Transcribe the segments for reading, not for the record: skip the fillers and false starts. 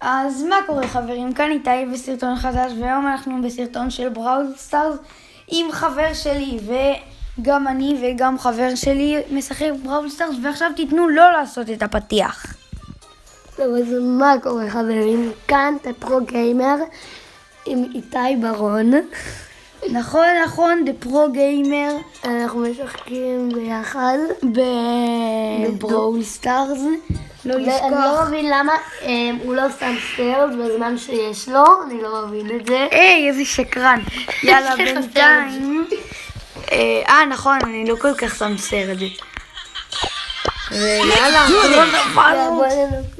אז מה קורה חברים? כאן איתי בסרטון חדש, והיום אנחנו בסרטון של בראול סטארס עם חבר שלי, וגם אני וגם חבר שלי משחק בראול סטארס, ועכשיו תיתנו לא לעשות את הפתיח. טוב, אז מה קורה חברים? כאן פרו גיימר עם איתי ברון. נכון, דה פרו גיימר. אנחנו משחקים ביחד בבראול סטארס. לא ואני לשכוח. לא מבין למה הוא לא שם סטארס בזמן שיש לו, אני לא מבין את זה. היי, איזה שקרן. יאללה, בינתיים. נכון, אני לא כל כך שם סרט. ויאללה, לא נפלנו. בוא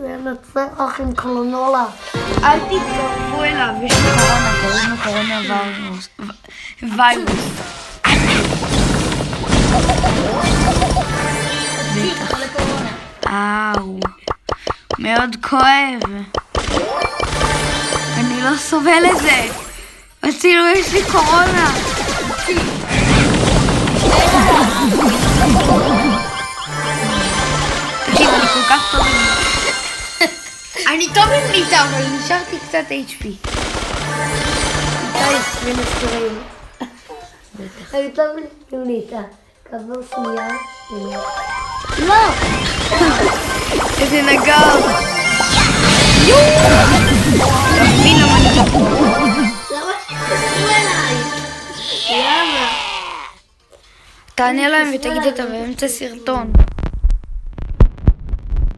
ננצח עם קלונולה. אל תתקרבו אליו, יש לי קורונה, קוראים לו קורונה ויירוס. אאו, מאוד כואב. אני לא סובל את זה. אפילו יש לי קורונה. תקשיב, אני כל כך טוב עם אני טוב עם ניטה, אבל נשארתי קצת HP. איתי 20. אני טוב עם ניטה. כעבור שנייה. לא! איזה נגר. תבין למה אני פה. למה שתקשרו אליי? למה? תענה להם ותגיד אותה באמצע סרטון.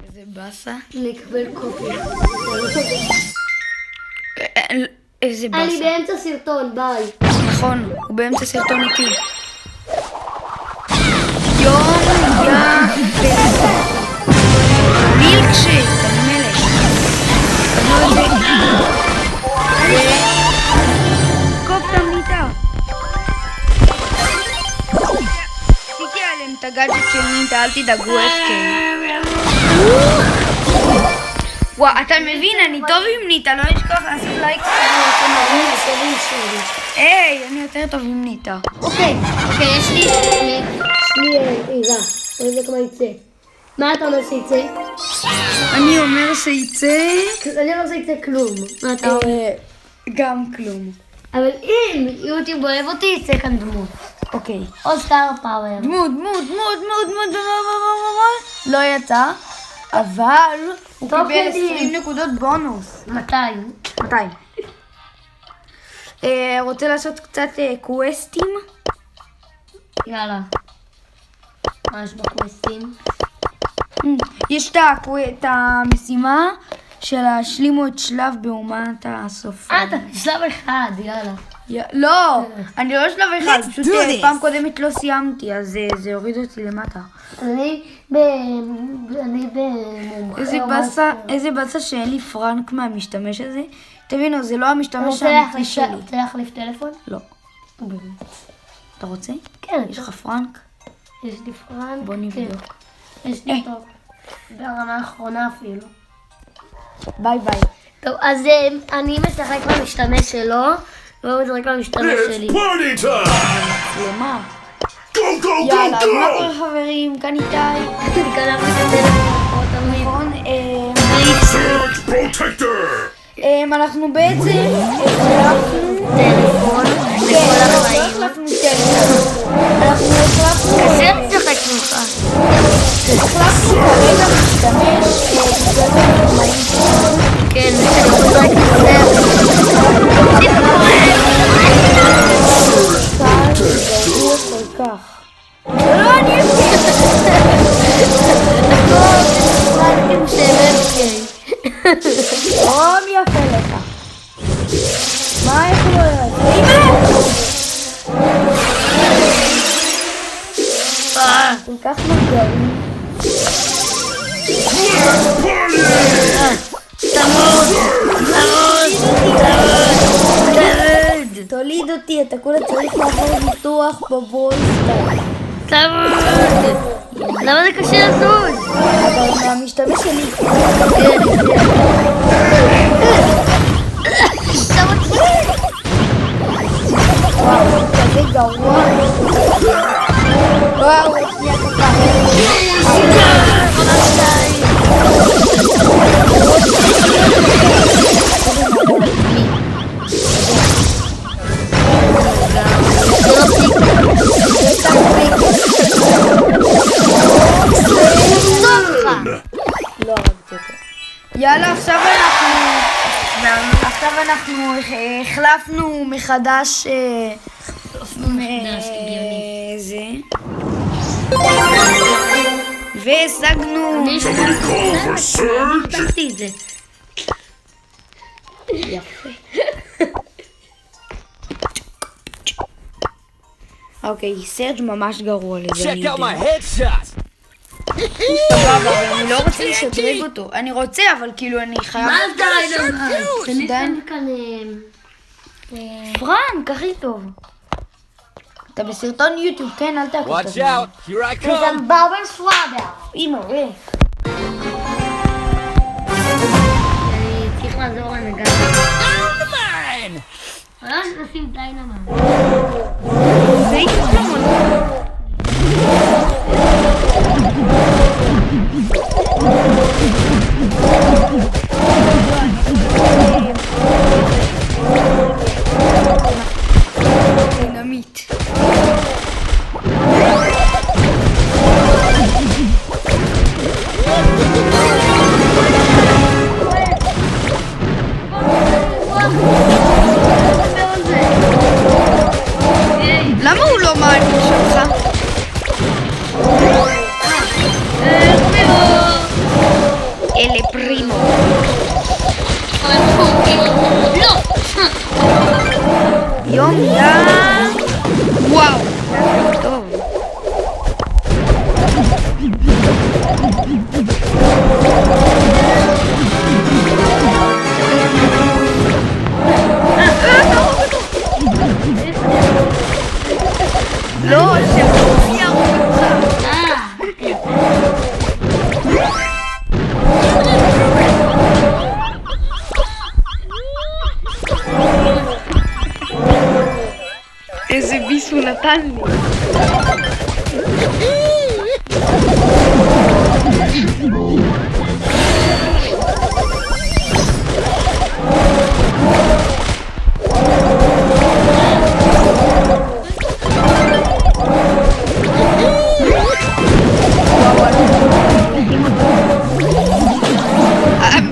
איזה באסה. אני אקבל קופי. איזה אני באסה. באמצע סרטון, ביי. נכון, הוא באמצע סרטון איתי. יום יפה. מילקשייק, אני מלך. קנו את זה. קוף את המיטה. עשיתי עליהם את הגאדג'ט של ניטה, אל תדאגו, FK. וואו, אתה מבין, אני טוב עם ניטה, לא אשכח לעשות לייק. היי, אני יותר טוב עם ניטה. אוקיי, יש לי עירה. אני יודע כמה יצא. מה אתה אומר שיצא? אני אומר שיצא... אני לא שיצא כלום. מה אתה אומר? גם כלום. אבל אם יוטיוב אוהב אותי, יצא כאן דמות. אוקיי. או סטאר פאוור. דמות. לא יצא, אבל הוא טוב, קיבל קדימה. 20 נקודות בונוס. 200. 200. רוצה לעשות קצת קווסטים? יאללה. מה יש בקווסטים? יש את המשימה של להשלימו את שלב באומת הסוף. אתה שלב אחד, יאללה. לא, אני לא שלב אחד, פשוט פעם קודמת לא סיימתי, אז זה הוריד אותי למטה. אני במומחה. איזה באסה שאין לי פרנק מהמשתמש הזה. תבינו, זה לא המשתמש אתה האמיתי שלי. רוצה להחליף טלפון? לא. אתה רוצה? כן. יש לך פרנק? יש לי פרנק. בוא נבדוק. יש לי טוב. ברמה האחרונה אפילו. ביי. טוב, אז אני משחק במשתמש שלו, והוא משחק במשתמש שלי. Party time! למה? Go, go, יאללה, אז מה go, קורה חברים? כאן איתי. אני קלפתי את הטלפון תמיד. נכון? Surge Protector! אנחנו בעצם החלפנו טלפון לכל לא החיים. החלפנו טלפון. אנחנו החלפנו קשה לשחק ממך. כרגע משתמש בגלל המאים. כן, אני רוצה לקצר. גרוע כל כך. לא, אני אסכים. פרנקים של FK. מי יפה לך? מה איך לא ירד? כל כך מגרים. תוליד אותי, אתה כולה צריך לעבור ניתוח בבולסטאר. למה זה קשה לזוז? אבל מהמשתמש שלי. וואו, כזה גרוע. וואו, יש לי התקפה. עכשיו אנחנו החלפנו מחדש זה. והשגנו. Somebody call for Surge. עשיתי את זה. יפה. אוקיי, סרג' ממש גרוע לזה, אני Check out my יודע. headshot. סבבה, אבל אני לא רוצה לשדרג אותו. אני רוצה, אבל כאילו אני חייב... מה אתה ראית? דן? תניסתם כאן... פרנק, הכי טוב. אתה בסרטון יוטיוב, כן? אל תעקוב את Watch הזמן. out. Here I come. זה ברבר סוואדה. אמא, ו... אני צריך לעזור לנגד. Mine. ממש נשים דיינמט. זה יתרון. דינמיט. למה הוא לא מעניש אותך? אלה פרימו. יום ים. וואו. טוב. לא, שמופיע אותך. איזה ביס הוא נתן לי.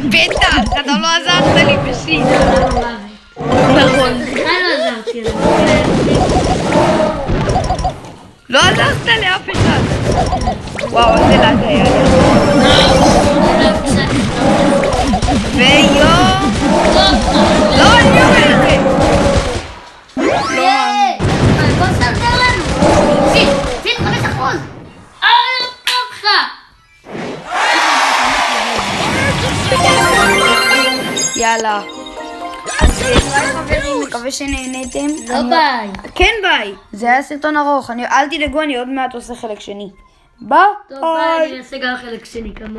בטח, אתה לא עזרת לי בשיט. נכון. לא עזרת לאף אחד. וואו, איזה לאט היה לי. ויום... לא, אני אומר את זה. בוא סדר לנו. ציל 5%. ככה. יאללה. אז ביי חברים, מקווה שנהנתם. לא ביי. כן ביי. זה היה סרטון ארוך. אל תדאגו, אני עוד מעט עושה חלק שני. ביי. טוב ביי, אני אעשה גם חלק שני כמוהו.